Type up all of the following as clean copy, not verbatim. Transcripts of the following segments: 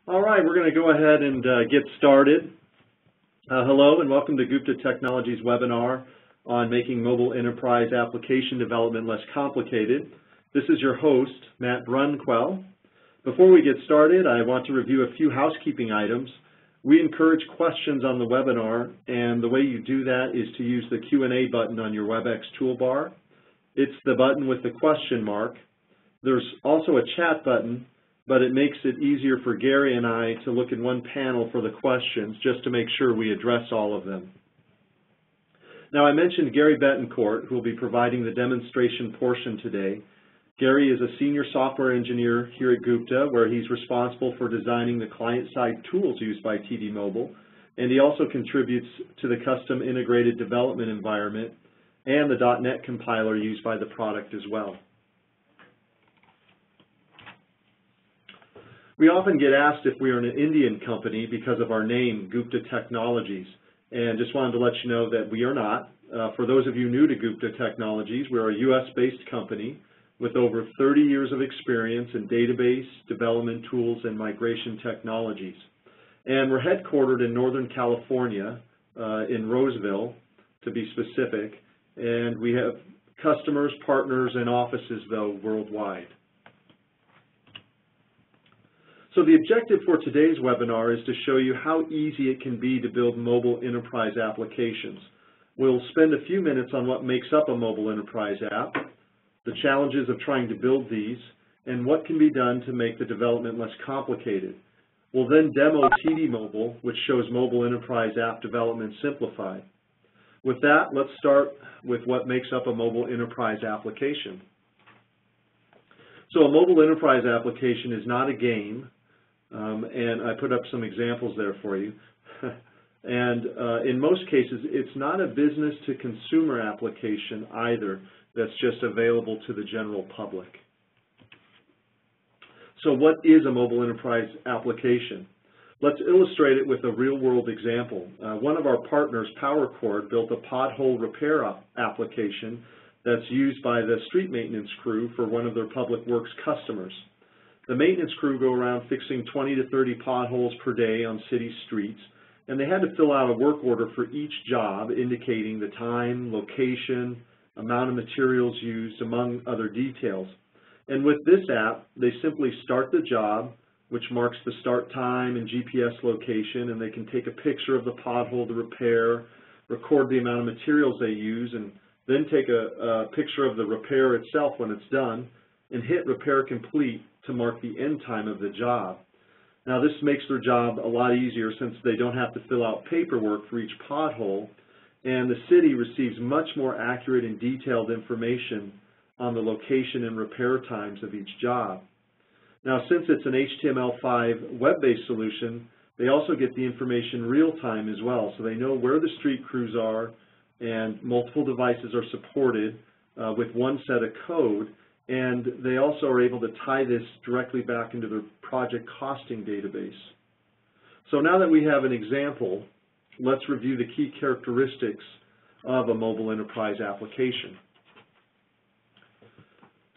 All right, we're going to go ahead and get started. Hello and welcome to Gupta Technologies webinar on making mobile enterprise application development less complicated. This is your host, Matt Brunquell. Before we get started, I want to review a few housekeeping items. We encourage questions on the webinar, and the way you do that is to use the Q&A button on your WebEx toolbar. It's the button with the question mark. There's also a chat button, but it makes it easier for Gary and I to look in one panel for the questions just to make sure we address all of them. Now, I mentioned Gary Betancourt, who will be providing the demonstration portion today. Gary is a senior software engineer here at Gupta, where he's responsible for designing the client-side tools used by TD Mobile, and he also contributes to the custom integrated development environment and the .NET compiler used by the product as well. We often get asked if we are an Indian company because of our name, Gupta Technologies, and just wanted to let you know that we are not. For those of you new to Gupta Technologies, we're a US-based company with over 30 years of experience in database, development tools, and migration technologies. And we're headquartered in Northern California, in Roseville, to be specific, and we have customers, partners, and offices, though, worldwide. So the objective for today's webinar is to show you how easy it can be to build mobile enterprise applications. We'll spend a few minutes on what makes up a mobile enterprise app, the challenges of trying to build these, and what can be done to make the development less complicated. We'll then demo TD Mobile, which shows mobile enterprise app development simplified. With that, let's start with what makes up a mobile enterprise application. So a mobile enterprise application is not a game. And I put up some examples there for you. And in most cases, it's not a business-to-consumer application either that's just available to the general public. So what is a mobile enterprise application? Let's illustrate it with a real-world example. One of our partners, PowerCord, built a pothole repair application that's used by the street maintenance crew for one of their public works customers. The maintenance crew go around fixing 20 to 30 potholes per day on city streets, and they had to fill out a work order for each job indicating the time, location, amount of materials used, among other details. And with this app, they simply start the job, which marks the start time and GPS location, and they can take a picture of the pothole to repair, record the amount of materials they use, and then take a picture of the repair itself when it's done, and hit repair complete to mark the end time of the job. Now, this makes their job a lot easier since they don't have to fill out paperwork for each pothole, and the city receives much more accurate and detailed information on the location and repair times of each job. Now, since it's an HTML5 web-based solution, they also get the information real-time as well, so they know where the street crews are, and multiple devices are supported with one set of code. And they also are able to tie this directly back into their project costing database. So now that we have an example, let's review the key characteristics of a mobile enterprise application.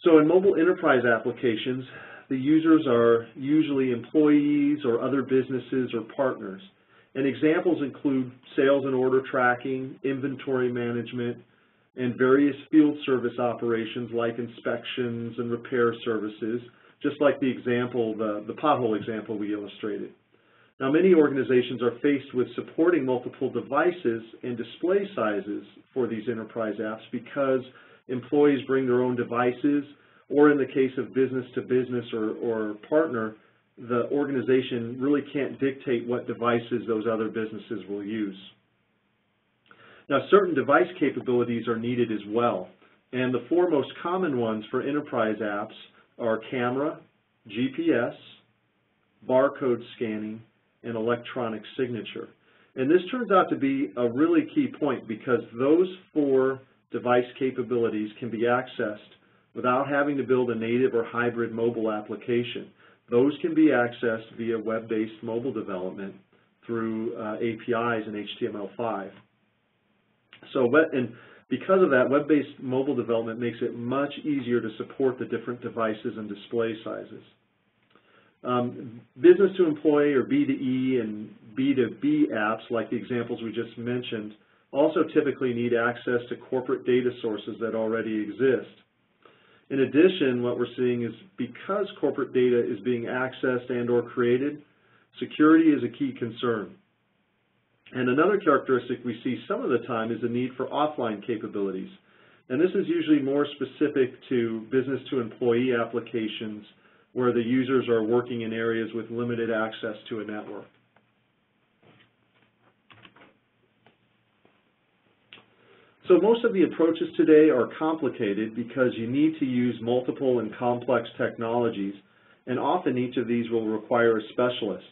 So in mobile enterprise applications, the users are usually employees or other businesses or partners. And examples include sales and order tracking, inventory management, and various field service operations like inspections and repair services, just like the example, the pothole example we illustrated. Now, many organizations are faced with supporting multiple devices and display sizes for these enterprise apps because employees bring their own devices, or in the case of business to business or partner, the organization really can't dictate what devices those other businesses will use. Now, certain device capabilities are needed as well, and the four most common ones for enterprise apps are camera, GPS, barcode scanning, and electronic signature. And this turns out to be a really key point because those four device capabilities can be accessed without having to build a native or hybrid mobile application. Those can be accessed via web-based mobile development through APIs in HTML5. So, and because of that, web-based mobile development makes it much easier to support the different devices and display sizes. Business to employee or B2E and B2B apps, like the examples we just mentioned, also typically need access to corporate data sources that already exist. In addition, what we're seeing is because corporate data is being accessed and or created, security is a key concern. And another characteristic we see some of the time is the need for offline capabilities. And this is usually more specific to business to employee applications where the users are working in areas with limited access to a network. So most of the approaches today are complicated because you need to use multiple and complex technologies, and often each of these will require a specialist.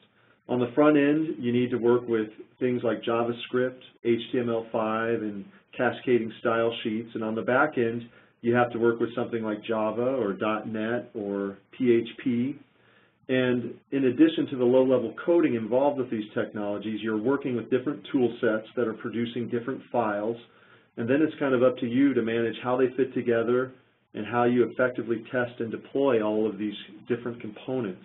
On the front end, you need to work with things like JavaScript, HTML5, and cascading style sheets, and on the back end, you have to work with something like Java or .NET or PHP. And in addition to the low-level coding involved with these technologies, you're working with different tool sets that are producing different files, and then it's kind of up to you to manage how they fit together and how you effectively test and deploy all of these different components.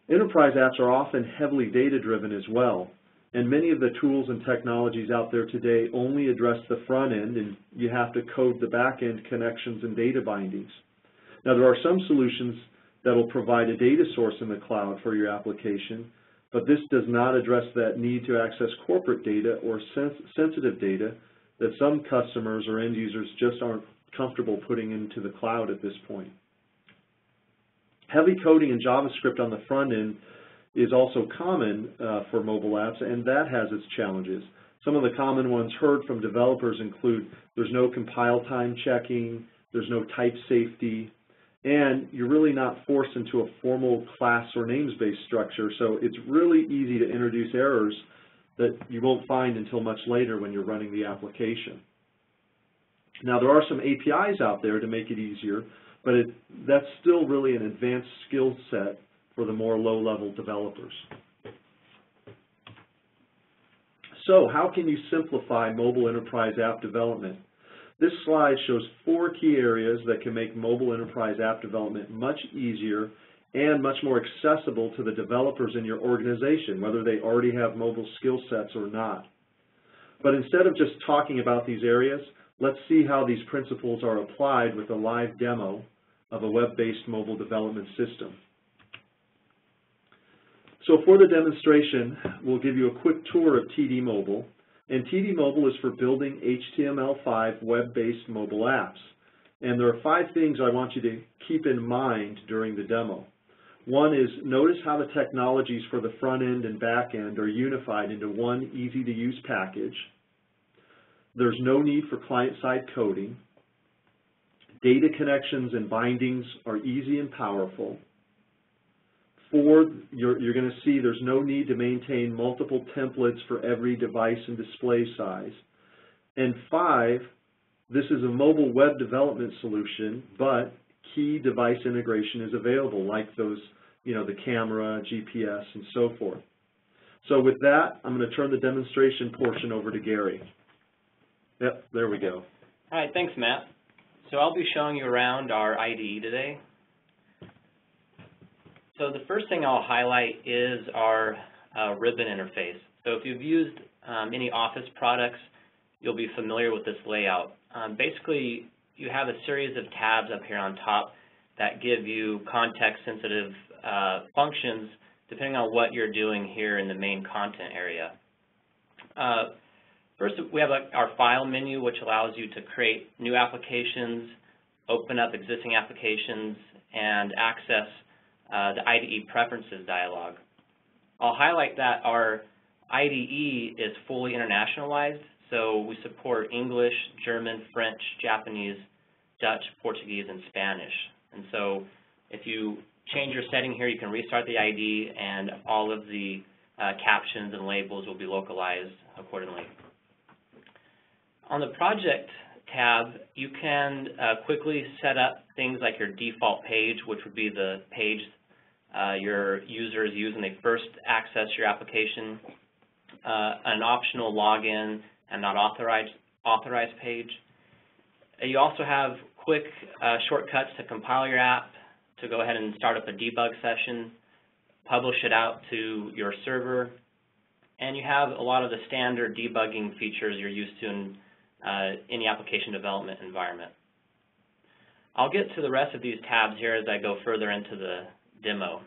Enterprise apps are often heavily data-driven as well, and many of the tools and technologies out there today only address the front end, and you have to code the back-end connections and data bindings. Now, there are some solutions that will provide a data source in the cloud for your application, but this does not address that need to access corporate data or sensitive data that some customers or end users just aren't comfortable putting into the cloud at this point. Heavy coding in JavaScript on the front end is also common for mobile apps, and that has its challenges. Some of the common ones heard from developers include there's no compile time checking, there's no type safety, and you're really not forced into a formal class or names-based structure, so it's really easy to introduce errors that you won't find until much later when you're running the application. Now, there are some APIs out there to make it easier, but that's still really an advanced skill set for the more low-level developers. So how can you simplify mobile enterprise app development? This slide shows 4 key areas that can make mobile enterprise app development much easier and much more accessible to the developers in your organization, whether they already have mobile skill sets or not. But instead of just talking about these areas, let's see how these principles are applied with a live demo of a web-based mobile development system. So for the demonstration, we'll give you a quick tour of TD Mobile. And TD Mobile is for building HTML5 web-based mobile apps. And there are 5 things I want you to keep in mind during the demo. One is notice how the technologies for the front end and back end are unified into one easy-to-use package. There's no need for client-side coding. Data connections and bindings are easy and powerful. 4, you're going to see there's no need to maintain multiple templates for every device and display size. And 5, this is a mobile web development solution, but key device integration is available, like those, the camera, GPS, and so forth. So with that, I'm going to turn the demonstration portion over to Gary. Yep, there we go. All right, thanks, Matt. So I'll be showing you around our IDE today. So the first thing I'll highlight is our ribbon interface. So if you've used any Office products, you'll be familiar with this layout. Basically, you have a series of tabs up here on top that give you context-sensitive functions depending on what you're doing here in the main content area. First, we have our File menu, which allows you to create new applications, open up existing applications, and access the IDE Preferences dialog. I'll highlight that our IDE is fully internationalized, so we support English, German, French, Japanese, Dutch, Portuguese, and Spanish. And so if you change your setting here, you can restart the IDE, and all of the captions and labels will be localized accordingly. On the Project tab, you can quickly set up things like your default page, which would be the page your users use when they first access your application, an optional login and not authorized page. You also have quick shortcuts to compile your app, to go ahead and start up a debug session, publish it out to your server, and you have a lot of the standard debugging features you're used to in any application development environment. I'll get to the rest of these tabs here as I go further into the demo.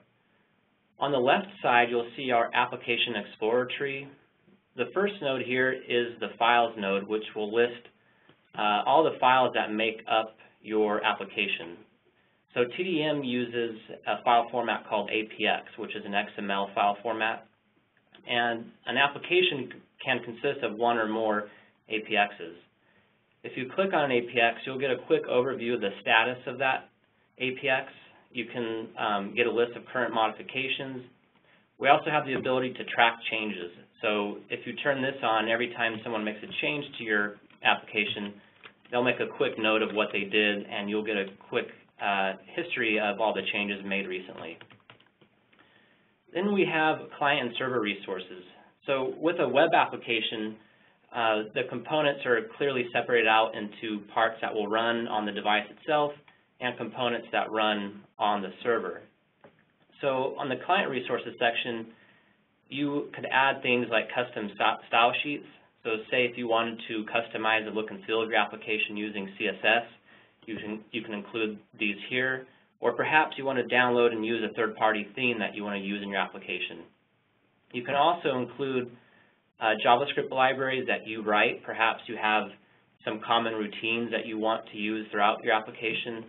On the left side, you'll see our Application Explorer tree. The first node here is the Files node, which will list all the files that make up your application. So TDM uses a file format called APX, which is an XML file format. And an application can consist of one or more APXs. If you click on an APX, you'll get a quick overview of the status of that APX. You can get a list of current modifications. We also have the ability to track changes. So if you turn this on, every time someone makes a change to your application, they'll make a quick note of what they did, and you'll get a quick history of all the changes made recently. Then we have client and server resources. So with a web application, the components are clearly separated out into parts that will run on the device itself and components that run on the server. So on the client resources section, you could add things like custom style sheets. So say if you wanted to customize the look and feel of your application using CSS, you can include these here. Or perhaps you want to download and use a third-party theme that you want to use in your application. You can also include JavaScript libraries that you write. Perhaps you have some common routines that you want to use throughout your application.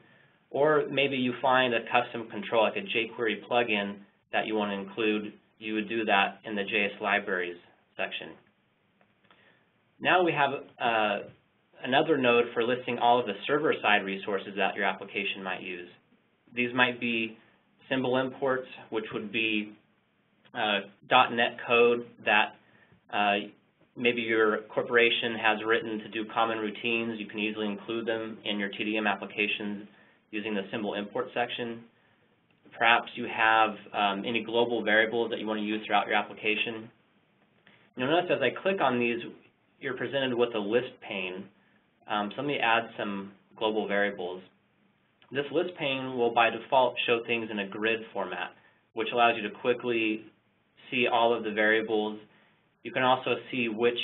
Or maybe you find a custom control, like a jQuery plugin, that you want to include. You would do that in the JS Libraries section. Now we have another node for listing all of the server-side resources that your application might use. These might be symbol imports, which would be .NET code that maybe your corporation has written to do common routines. You can easily include them in your TDM applications using the symbol import section. Perhaps you have any global variables that you want to use throughout your application. You'll notice as I click on these, you're presented with a list pane. So let me add some global variables. This list pane will by default show things in a grid format, which allows you to quickly see all of the variables. You can also see which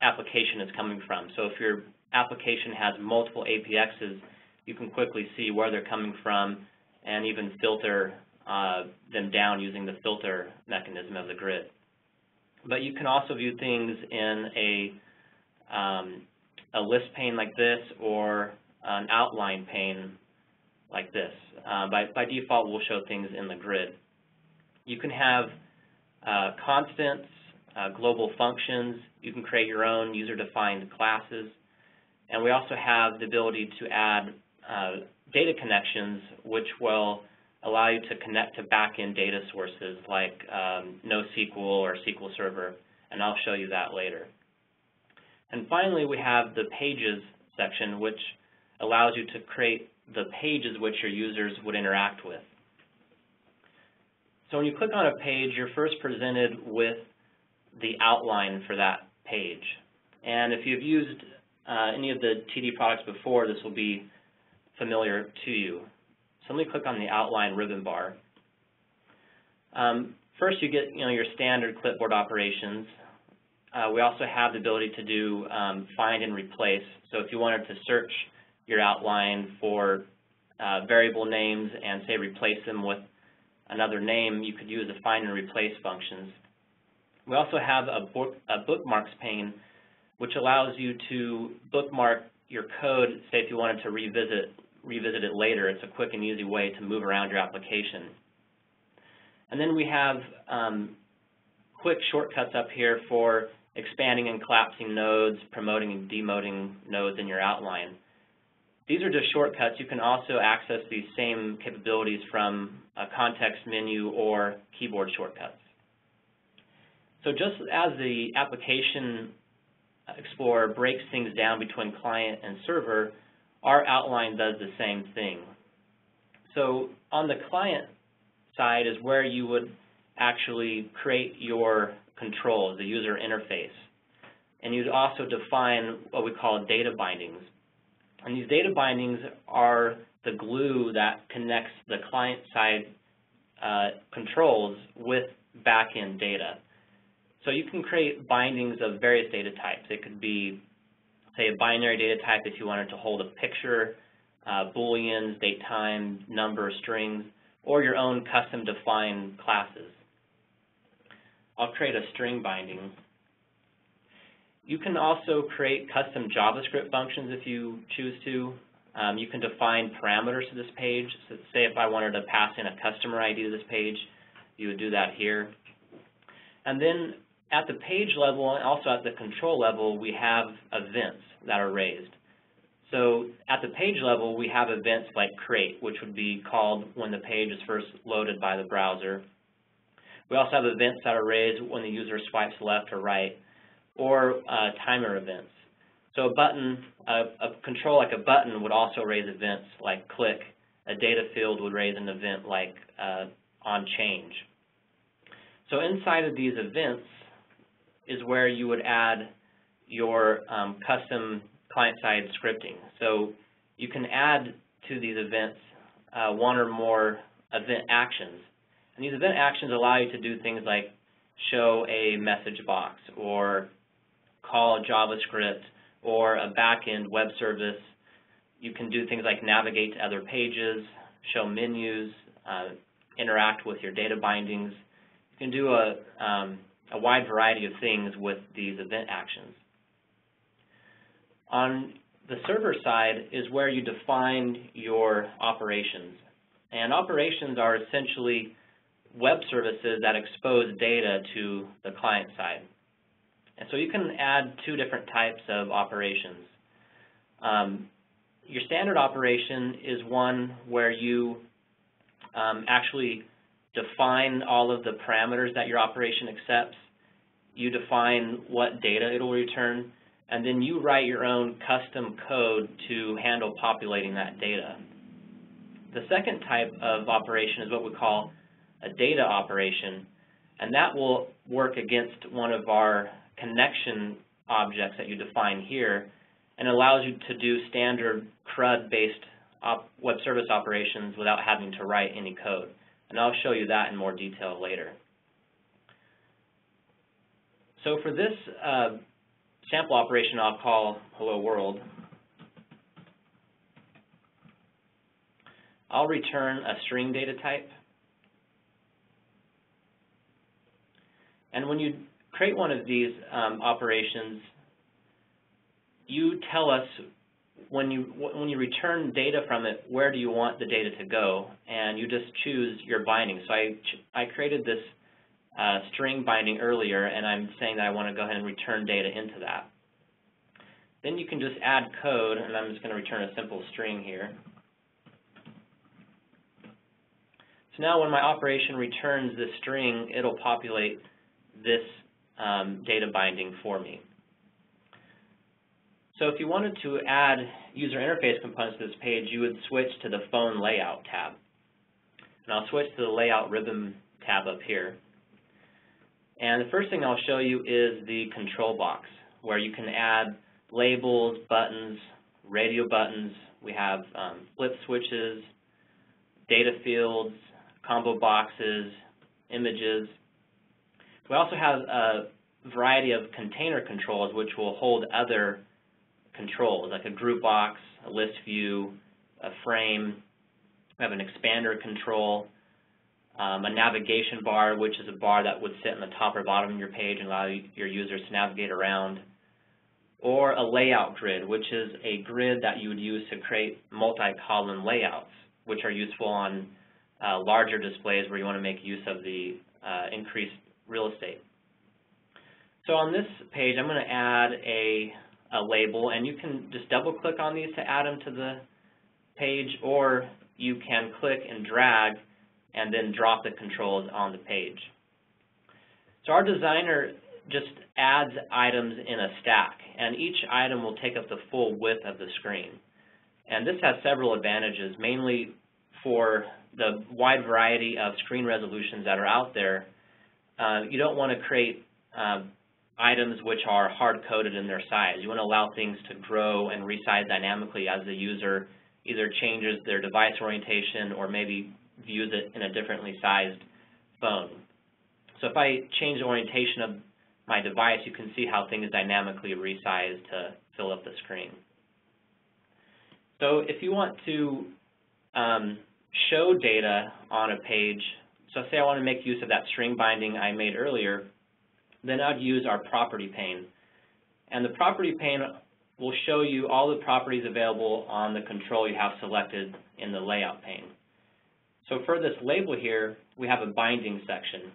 application it's coming from. So if your application has multiple APXs, you can quickly see where they're coming from and even filter them down using the filter mechanism of the grid. But you can also view things in a list pane like this or an outline pane like this. By default, we'll show things in the grid. You can have constants, global functions. You can create your own user-defined classes. And we also have the ability to add data connections, which will allow you to connect to back-end data sources like NoSQL or SQL Server, and I'll show you that later. And finally, we have the Pages section, which allows you to create the pages which your users would interact with. So when you click on a page, you're first presented with the outline for that page. And if you've used any of the TD products before, this will be familiar to you. So let me click on the outline ribbon bar. First, you get your standard clipboard operations. We also have the ability to do find and replace. So if you wanted to search your outline for variable names and say replace them with another name, you could use the find and replace functions. We also have a bookmarks pane, which allows you to bookmark your code, say if you wanted to revisit it later. It's a quick and easy way to move around your application. And then we have quick shortcuts up here for expanding and collapsing nodes, promoting and demoting nodes in your outline. These are just shortcuts. You can also access these same capabilities from a context menu or keyboard shortcuts. So just as the Application Explorer breaks things down between client and server, our outline does the same thing. So on the client side is where you would actually create your controls, the user interface. And you'd also define what we call data bindings. And these data bindings are the glue that connects the client-side controls with back-end data. So you can create bindings of various data types. It could be, say, a binary data type if you wanted to hold a picture, booleans, date, time, number, strings, or your own custom-defined classes. I'll create a string binding. You can also create custom JavaScript functions if you choose to. You can define parameters to this page. So say if I wanted to pass in a customer ID to this page, you would do that here. And then at the page level and also at the control level, we have events that are raised. So at the page level, we have events like create, which would be called when the page is first loaded by the browser. We also have events that are raised when the user swipes left or right, or timer events. So a button, a control like a button would also raise events like click. A data field would raise an event like on change. So inside of these events is where you would add your custom client-side scripting. So you can add to these events one or more event actions. And these event actions allow you to do things like show a message box or call JavaScript or a back-end web service. You can do things like navigate to other pages, show menus, interact with your data bindings. You can do a wide variety of things with these event actions. On the server side is where you define your operations. And operations are essentially web services that expose data to the client side. And so you can add two different types of operations. Your standard operation is one where you actually define all of the parameters that your operation accepts. You define what data it will return, and then you write your own custom code to handle populating that data. The second type of operation is what we call a data operation, and that will work against one of our connection objects that you define here, and allows you to do standard CRUD-based web service operations without having to write any code. And I'll show you that in more detail later. So for this sample operation, I'll call hello world. I'll return a string data type. And when you create one of these operations, you tell us when you return data from it, where do you want the data to go, and you just choose your binding. So I created this string binding earlier, and I'm saying that I want to go ahead and return data into that. Then you can just add code, and I'm just going to return a simple string here. So now when my operation returns this string, it'll populate this data binding for me. So if you wanted to add user interface components to this page, you would switch to the phone layout tab. And I'll switch to the layout ribbon tab up here. And the first thing I'll show you is the control box, where you can add labels, buttons, radio buttons. We have flip switches, data fields, combo boxes, images. We also have a variety of container controls which will hold other controls, like a group box, a list view, a frame. We have an expander control, a navigation bar, which is a bar that would sit in the top or bottom of your page and allow your users to navigate around, or a layout grid, which is a grid that you would use to create multi-column layouts, which are useful on larger displays where you want to make use of the increased real estate. So on this page, I'm going to add a label, and you can just double-click on these to add them to the page, or you can click and drag and then drop the controls on the page. So our designer just adds items in a stack, and each item will take up the full width of the screen. And this has several advantages, mainly for the wide variety of screen resolutions that are out there. You don't want to create items which are hard-coded in their size. You want to allow things to grow and resize dynamically as the user either changes their device orientation or maybe views it in a differently sized phone. So if I change the orientation of my device, you can see how things dynamically resize to fill up the screen. So if you want to show data on a page, so say I want to make use of that string binding I made earlier, then I'd use our property pane. And the property pane will show you all the properties available on the control you have selected in the layout pane. So for this label here, we have a binding section.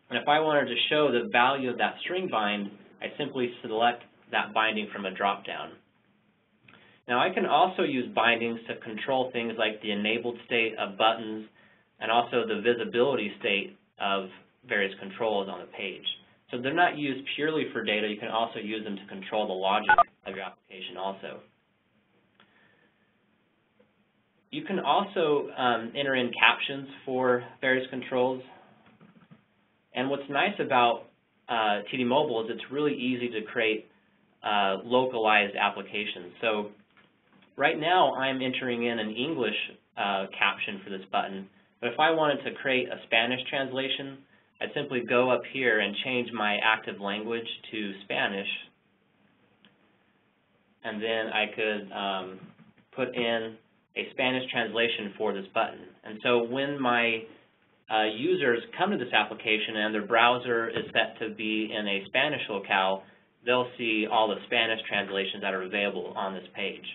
And if I wanted to show the value of that string bind, I simply select that binding from a drop-down. Now I can also use bindings to control things like the enabled state of buttons and also the visibility state of various controls on the page. So they're not used purely for data. You can also use them to control the logic of your application also. You can also enter in captions for various controls. And what's nice about TD Mobile is it's really easy to create localized applications. So right now I'm entering in an English caption for this button, but if I wanted to create a Spanish translation, I'd simply go up here and change my active language to Spanish, and then I could put in a Spanish translation for this button. And so when my users come to this application and their browser is set to be in a Spanish locale, they'll see all the Spanish translations that are available on this page.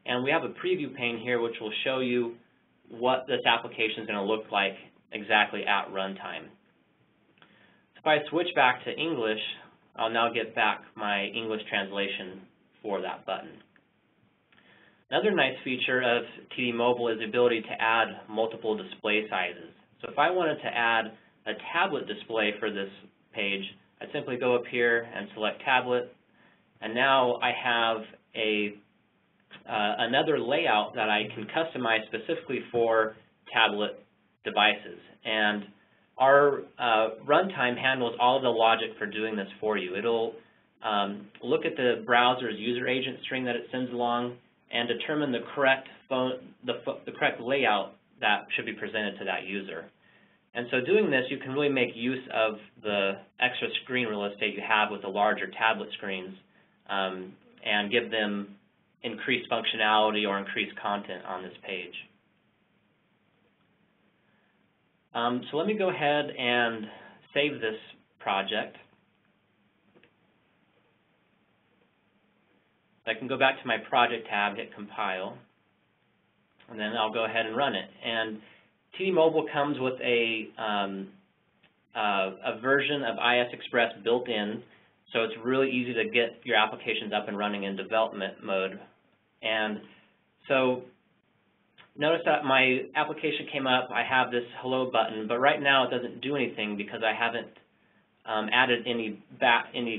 And we have a preview pane here which will show you what this application is going to look like exactly at runtime. So if I switch back to English, I'll now get back my English translation for that button. Another nice feature of TD Mobile is the ability to add multiple display sizes. So if I wanted to add a tablet display for this page, I'd simply go up here and select tablet, and now I have another layout that I can customize specifically for tablet devices. And our runtime handles all of the logic for doing this for you. It'll look at the browser's user agent string that it sends along and determine the correct correct layout that should be presented to that user. And so doing this, you can really make use of the extra screen real estate you have with the larger tablet screens and give them increased functionality or increased content on this page. So let me go ahead and save this project. I can go back to my project tab, hit compile, and then I'll go ahead and run it. And TD Mobile comes with a version of IS Express built in, so it's really easy to get your applications up and running in development mode. And so notice that my application came up, I have this hello button, but right now it doesn't do anything because I haven't added any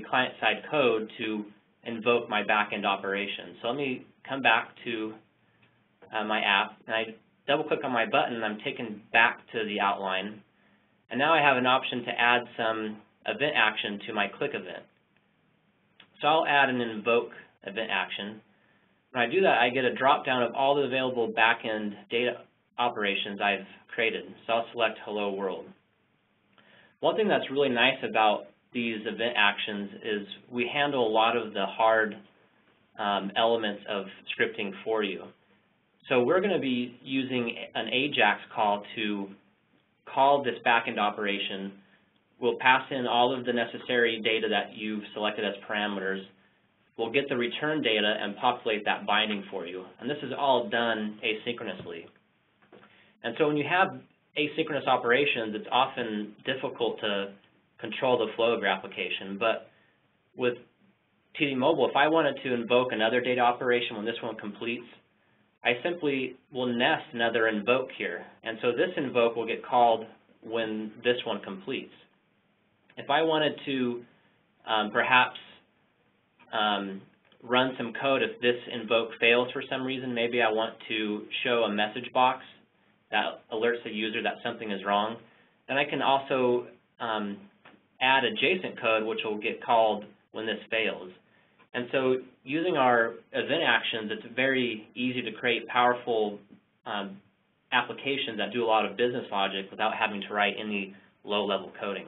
client-side code to invoke my back-end operation. So let me come back to my app, and I double-click on my button, and I'm taken back to the outline. And now I have an option to add some event action to my click event. So I'll add an invoke event action. When I do that, I get a drop-down of all the available back-end data operations I've created. So I'll select Hello World. One thing that's really nice about these event actions is we handle a lot of the hard elements of scripting for you. So we're going to be using an AJAX call to call this backend operation. We'll pass in all of the necessary data that you've selected as parameters. We'll get the return data and populate that binding for you. And this is all done asynchronously. And so when you have asynchronous operations, it's often difficult to control the flow of your application. But with TD Mobile, if I wanted to invoke another data operation when this one completes, I simply will nest another invoke here. And so this invoke will get called when this one completes. If I wanted to perhaps run some code if this invoke fails for some reason, maybe I want to show a message box that alerts the user that something is wrong, then I can also add adjacent code which will get called when this fails. And so using our event actions, it's very easy to create powerful applications that do a lot of business logic without having to write any low-level coding.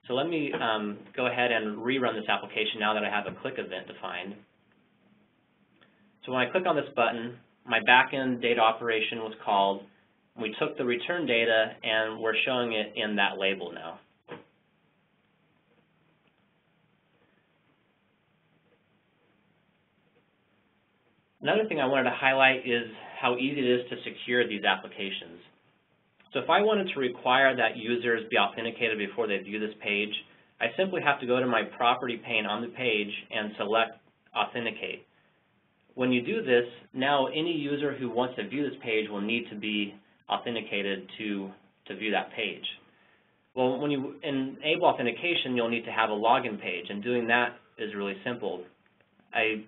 So let me go ahead and rerun this application now that I have a click event defined. So when I click on this button, my backend data operation was called. We took the return data and we're showing it in that label now. Another thing I wanted to highlight is how easy it is to secure these applications. So if I wanted to require that users be authenticated before they view this page, I simply have to go to my property pane on the page and select Authenticate. When you do this, now any user who wants to view this page will need to be authenticated to view that page. Well, when you enable authentication, you'll need to have a login page, and doing that is really simple. I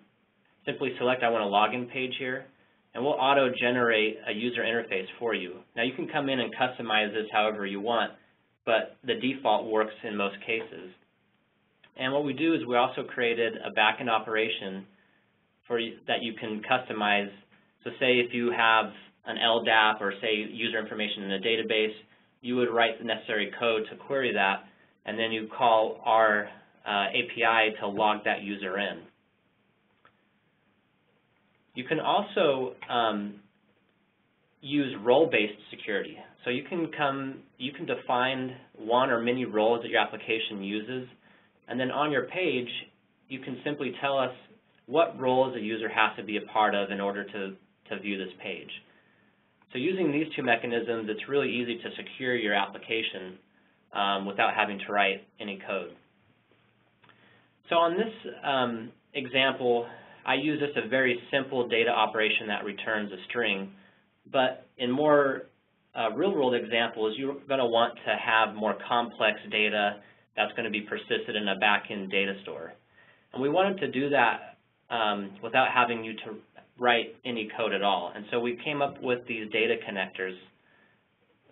simply select I want a login page here, and we'll auto-generate a user interface for you. Now you can come in and customize this however you want, but the default works in most cases. And what we do is we also created a backend operation that you can customize. So say if you have an LDAP or say user information in a database, you would write the necessary code to query that, and then you call our API to log that user in. You can also use role-based security. So you can define one or many roles that your application uses, and then on your page, you can simply tell us what roles a user has to be a part of in order to view this page. So using these two mechanisms, it's really easy to secure your application without having to write any code. So on this example, I use just a very simple data operation that returns a string, but in more real-world examples, you're going to want to have more complex data that's going to be persisted in a back-end data store. And we wanted to do that without having you to write any code at all. And so we came up with these data connectors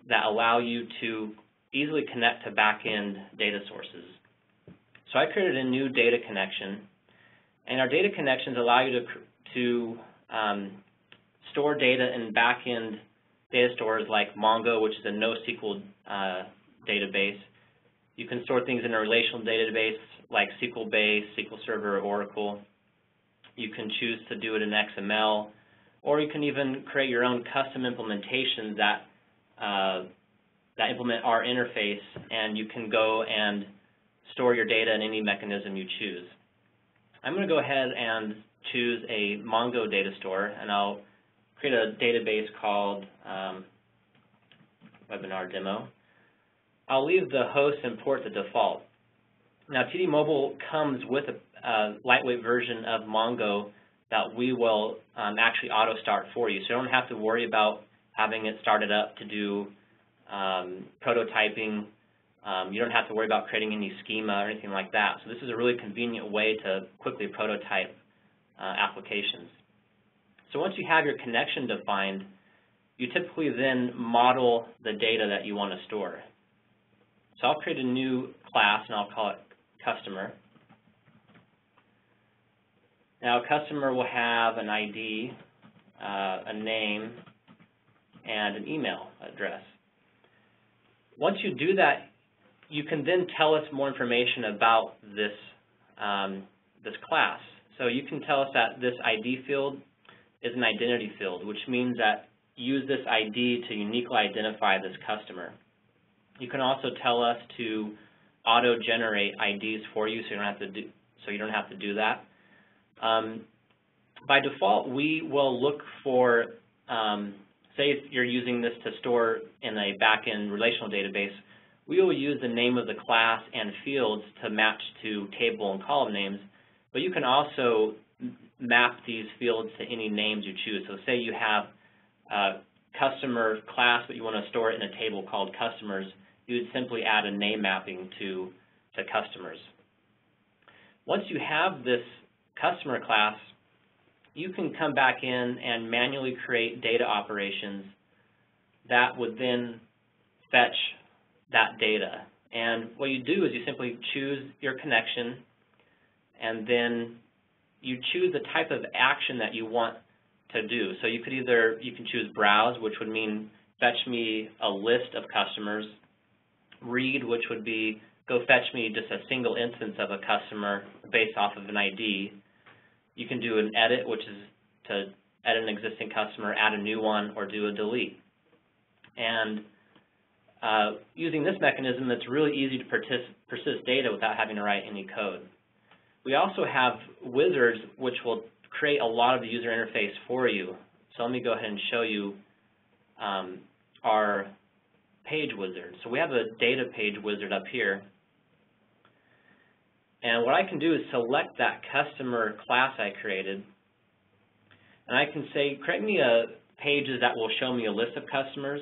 that allow you to easily connect to back-end data sources. So I created a new data connection, and our data connections allow you to store data in back-end data stores like Mongo, which is a NoSQL database. You can store things in a relational database like SQL Base, SQL Server, or Oracle. You can choose to do it in XML, or you can even create your own custom implementations that implement our interface, and you can go and store your data in any mechanism you choose. I'm going to go ahead and choose a Mongo data store, and I'll create a database called Webinar Demo. I'll leave the host and port the default. Now, TD Mobile comes with a lightweight version of Mongo that we will actually auto-start for you, so you don't have to worry about having it started up to do prototyping. You don't have to worry about creating any schema or anything like that. So this is a really convenient way to quickly prototype applications. So once you have your connection defined, you typically then model the data that you want to store. So I'll create a new class, and I'll call it Customer. Now, a customer will have an ID, a name, and an email address. Once you do that, you can then tell us more information about this, this class. So you can tell us that this ID field is an identity field, which means that use this ID to uniquely identify this customer. You can also tell us to auto-generate IDs for you, so you don't have to do that. By default, we will look for, say if you're using this to store in a back-end relational database, we will use the name of the class and fields to match to table and column names, but you can also map these fields to any names you choose. So say you have a customer class, but you want to store it in a table called customers, you would simply add a name mapping to customers. Once you have this customer class, you can come back in and manually create data operations that would then fetch that data. And what you do is you simply choose your connection, and then you choose the type of action that you want to do. So you can choose browse, which would mean fetch me a list of customers, read, which would be go fetch me just a single instance of a customer based off of an ID. You can do an edit, which is to edit an existing customer, add a new one, or do a delete. And using this mechanism, it's really easy to persist data without having to write any code. We also have wizards which will create a lot of the user interface for you. So let me go ahead and show you our page wizard. So we have a data page wizard up here. And what I can do is select that customer class I created. And I can say, create me pages that will show me a list of customers,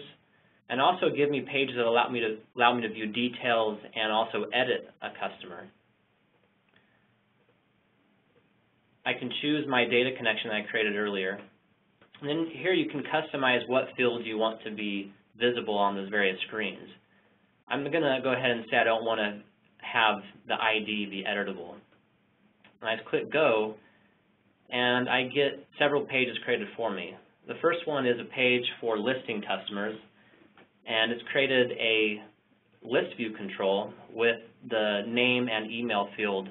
and also give me pages that allow me to view details and also edit a customer. I can choose my data connection that I created earlier. And then here you can customize what fields you want to be visible on those various screens. I'm going to go ahead and say I don't want to have the ID be editable. And I click Go, and I get several pages created for me. The first one is a page for listing customers, and it's created a list view control with the name and email field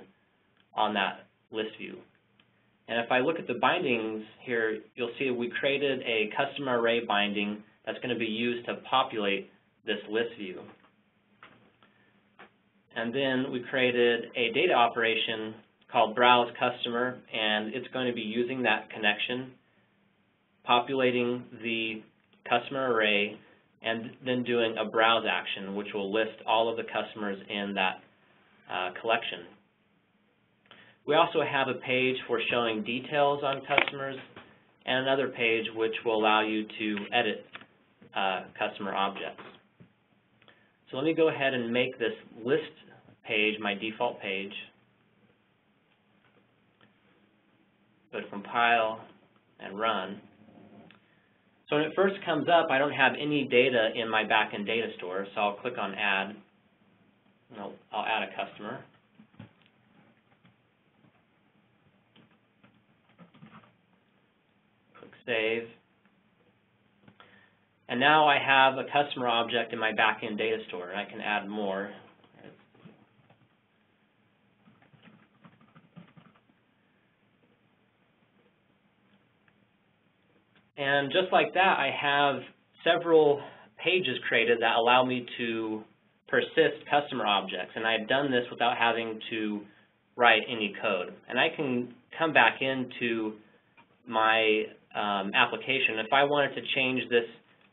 on that list view. And if I look at the bindings here, you'll see we created a customer array binding that's going to be used to populate this list view. And then we created a data operation called browse customer, and it's going to be using that connection, populating the customer array, and then doing a browse action, which will list all of the customers in that collection. We also have a page for showing details on customers, and another page which will allow you to edit customer objects. So let me go ahead and make this list page my default page. Go to compile and run. So when it first comes up, I don't have any data in my backend data store, so I'll click on add. I'll add a customer. Click save. And now I have a customer object in my backend data store, and I can add more. And just like that, I have several pages created that allow me to persist customer objects. And I've done this without having to write any code. And I can come back into my application. If I wanted to change this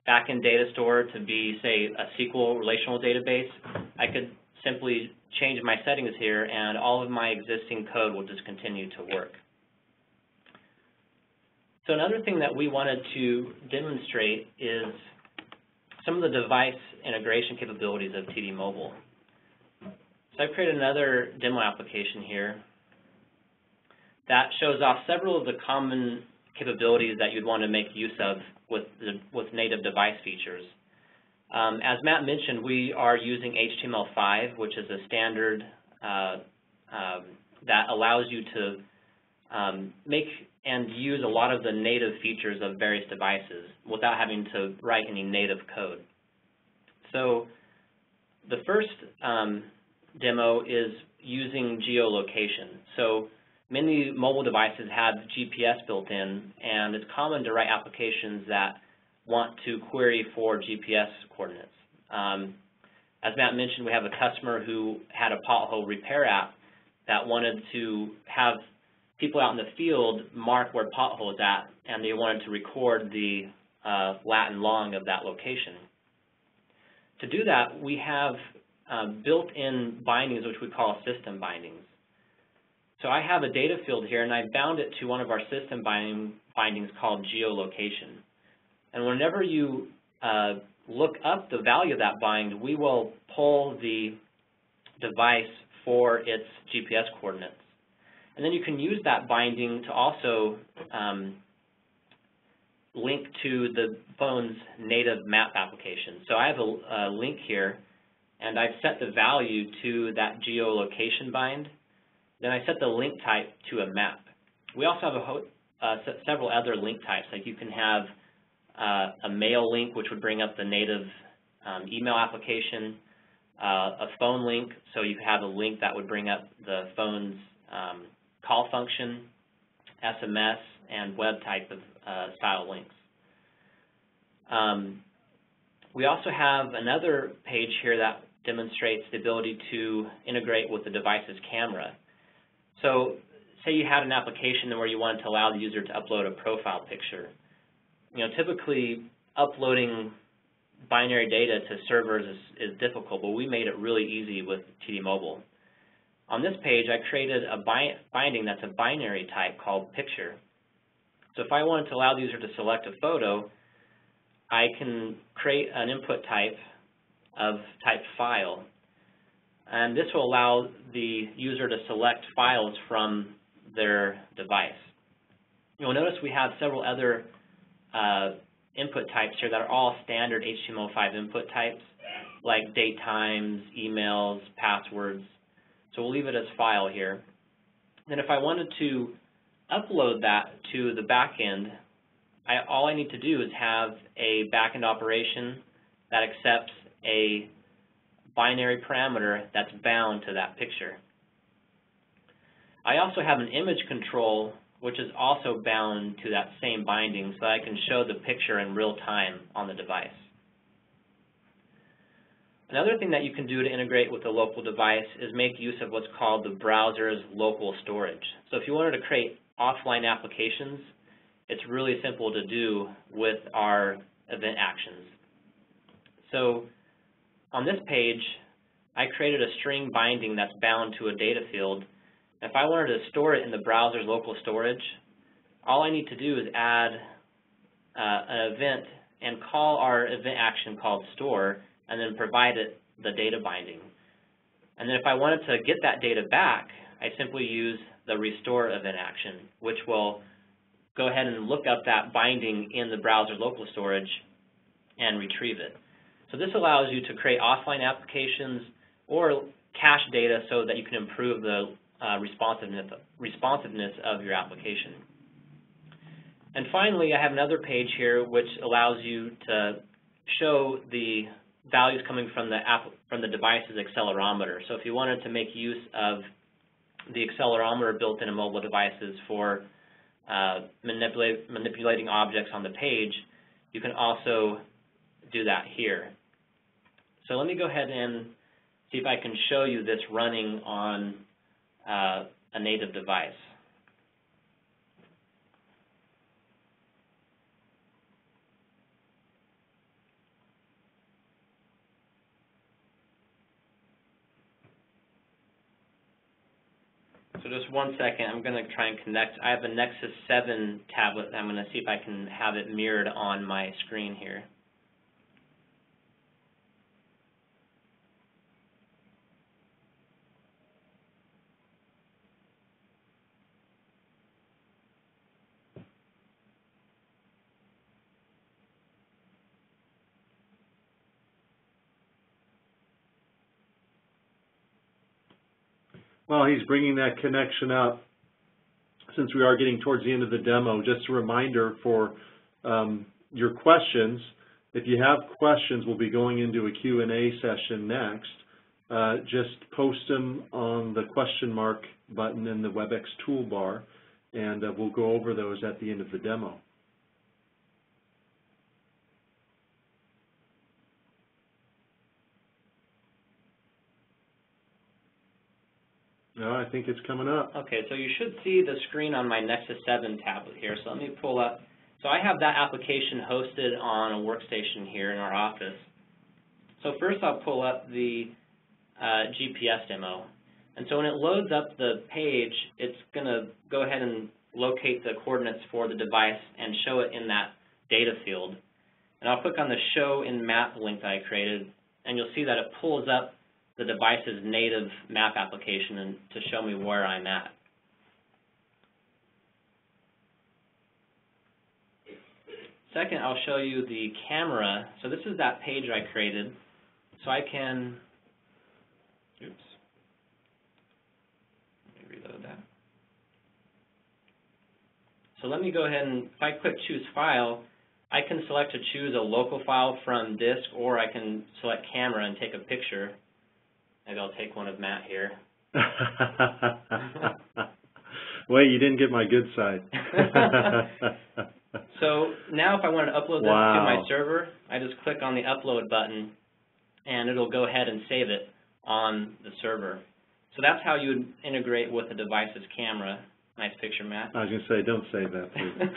backend data store to be, say, a SQL relational database, I could simply change my settings here, and all of my existing code will just continue to work. So another thing that we wanted to demonstrate is some of the device integration capabilities of TD Mobile. So I've created another demo application here that shows off several of the common capabilities that you'd want to make use of with native device features. As Matt mentioned, we are using HTML5, which is a standard that allows you to make and use a lot of the native features of various devices without having to write any native code. So the first demo is using geolocation. So many mobile devices have GPS built in, and it's common to write applications that want to query for GPS coordinates. As Matt mentioned, we have a customer who had a pothole repair app that wanted to have people out in the field mark where pothole is at, and they wanted to record the lat and long of that location. To do that, we have built-in bindings, which we call system bindings. So I have a data field here, and I bound it to one of our system bindings called geolocation. And whenever you look up the value of that bind, we will pull the device for its GPS coordinates. And then you can use that binding to also link to the phone's native map application. So I have a link here, and I've set the value to that geolocation bind. Then I set the link type to a map. We also have several other link types, like you can have a mail link, which would bring up the native email application, a phone link, so you have a link that would bring up the phone's call function, SMS, and web type of style links. We also have another page here that demonstrates the ability to integrate with the device's camera. So say you had an application where you wanted to allow the user to upload a profile picture. You know, typically uploading binary data to servers is difficult, but we made it really easy with TD Mobile. On this page, I created a binding that's a binary type called picture. So if I wanted to allow the user to select a photo, I can create an input type of type file, and this will allow the user to select files from their device. You'll notice we have several other input types here that are all standard HTML5 input types, like date times, emails, passwords. So we'll leave it as file here. Then if I wanted to upload that to the back end, all I need to do is have a back-end operation that accepts a binary parameter that's bound to that picture. I also have an image control which is also bound to that same binding, so I can show the picture in real time on the device. Another thing that you can do to integrate with a local device is make use of what's called the browser's local storage. So if you wanted to create offline applications, it's really simple to do with our event actions. So on this page, I created a string binding that's bound to a data field. If I wanted to store it in the browser's local storage, all I need to do is add an event and call our event action called store, and then provide it the data binding. And then if I wanted to get that data back, I simply use the restore event action, which will go ahead and look up that binding in the browser's local storage and retrieve it. So this allows you to create offline applications or cache data so that you can improve the responsiveness of your application. And finally, I have another page here which allows you to show the values coming from the device's accelerometer. So if you wanted to make use of the accelerometer built into mobile devices for manipulating objects on the page, you can also do that here. So let me go ahead and see if I can show you this running on a native device. So just one second, I'm going to try and connect. I have a Nexus 7 tablet. I'm going to see if I can have it mirrored on my screen here. While he's bringing that connection up, since we are getting towards the end of the demo, just a reminder for your questions. If you have questions, we'll be going into a Q&A session next. Just post them on the question mark button in the WebEx toolbar, and we'll go over those at the end of the demo. No, I think it's coming up. Okay, so you should see the screen on my Nexus 7 tablet here. So let me pull up. So I have that application hosted on a workstation here in our office. So first I'll pull up the GPS demo. And so when it loads up the page, it's going to go ahead and locate the coordinates for the device and show it in that data field. And I'll click on the Show in Map link that I created, and you'll see that it pulls up the device's native map application and to show me where I'm at. Second, I'll show you the camera. So this is that page I created. So I can, oops, let me reload. So let me go ahead and, if I click Choose File, I can select to choose a local file from disk, or I can select camera and take a picture. Maybe I'll take one of Matt here. Wait, you didn't get my good side. So now if I want to upload this to my server, I just click on the Upload button, and it'll go ahead and save it on the server. So that's how you would integrate with the device's camera. Nice picture, Matt. I was going to say, don't save that, please.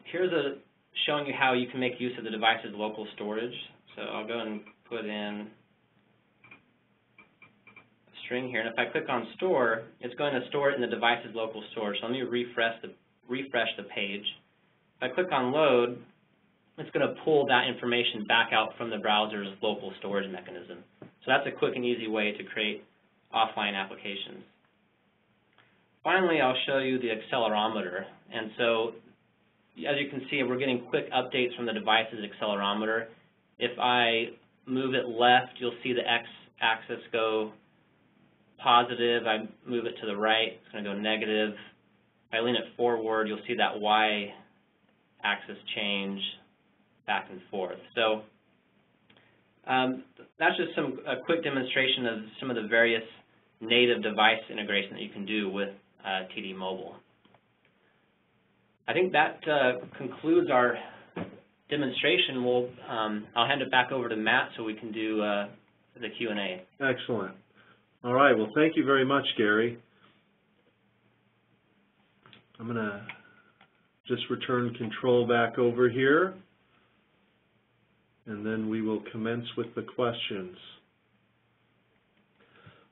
Here's showing you how you can make use of the device's local storage. So I'll go and put in a string here, and if I click on Store, it's going to store it in the device's local storage. So let me refresh the page. If I click on Load, it's going to pull that information back out from the browser's local storage mechanism. So that's a quick and easy way to create offline applications. Finally, I'll show you the accelerometer. And so, as you can see, we're getting quick updates from the device's accelerometer. If I move it left, you'll see the x-axis go positive. I move it to the right, it's going to go negative. If I lean it forward, you'll see that y-axis change back and forth. So that's just a quick demonstration of some of the various native device integration that you can do with TD Mobile. I think that concludes our demonstration. I'll hand it back over to Matt so we can do the Q&A. Excellent. All right. Well, thank you very much, Gary. I'm going to just return control back over here, and then we will commence with the questions.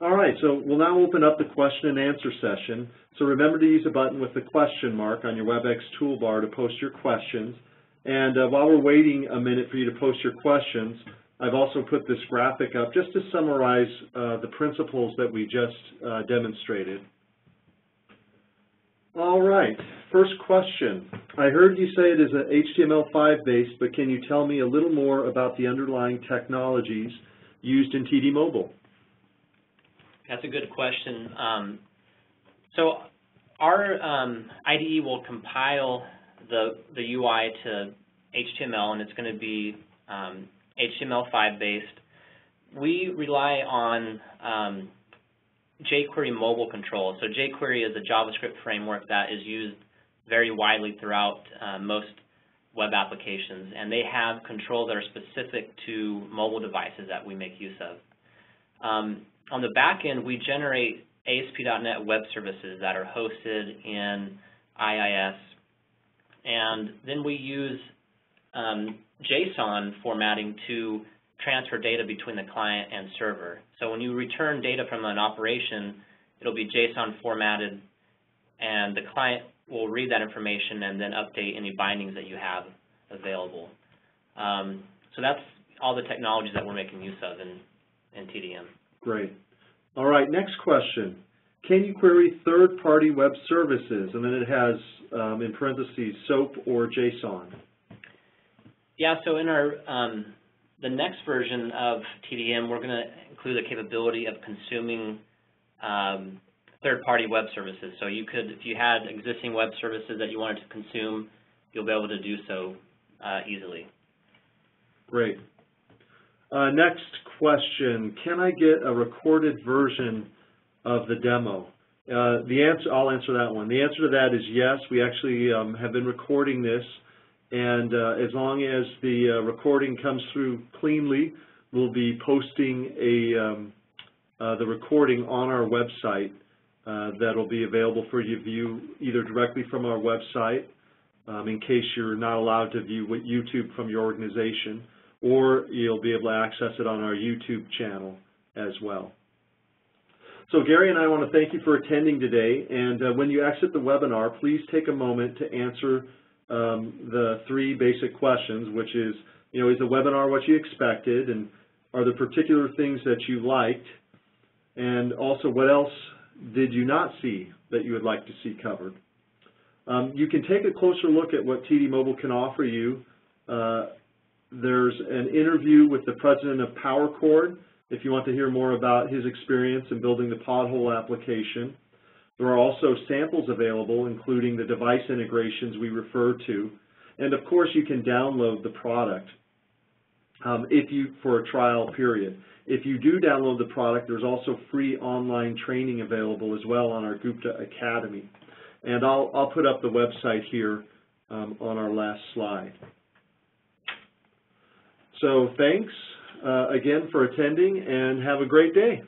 All right, so we'll now open up the question and answer session. So remember to use a button with the question mark on your WebEx toolbar to post your questions. And while we're waiting a minute for you to post your questions, I've also put this graphic up just to summarize the principles that we just demonstrated. All right, first question. I heard you say it is an HTML5 based, but can you tell me a little more about the underlying technologies used in TD Mobile? That's a good question. So our IDE will compile the UI to HTML, and it's going to be HTML5 based. We rely on jQuery mobile control. So jQuery is a JavaScript framework that is used very widely throughout most web applications, and they have controls that are specific to mobile devices that we make use of. On the back end, we generate ASP.NET web services that are hosted in IIS, and then we use JSON formatting to transfer data between the client and server. So when you return data from an operation, it'll be JSON formatted, and the client will read that information and then update any bindings that you have available. So that's all the technologies that we're making use of in TDM. Great. All right, next question. Can you query third-party web services? And then it has, in parentheses, SOAP or JSON. Yeah, so in our the next version of TDM, we're going to include the capability of consuming third-party web services. So you could, if you had existing web services that you wanted to consume, you'll be able to do so easily. Great. Next question, can I get a recorded version of the demo? I'll answer that one. The answer to that is yes. We actually have been recording this, and as long as the recording comes through cleanly, we'll be posting the recording on our website that'll be available for you to view either directly from our website in case you're not allowed to view YouTube from your organization, or you'll be able to access it on our YouTube channel as well. So Gary and I want to thank you for attending today, and when you exit the webinar, please take a moment to answer the three basic questions, which is, is the webinar what you expected, and are there particular things that you liked, and also what else did you not see that you would like to see covered? You can take a closer look at what TD Mobile can offer you. There's an interview with the president of PowerCord if you want to hear more about his experience in building the pothole application. There are also samples available, including the device integrations we referred to. And of course, you can download the product for a trial period. If you do download the product, there's also free online training available as well on our Gupta Academy. And I'll put up the website here on our last slide. So thanks again for attending, and have a great day.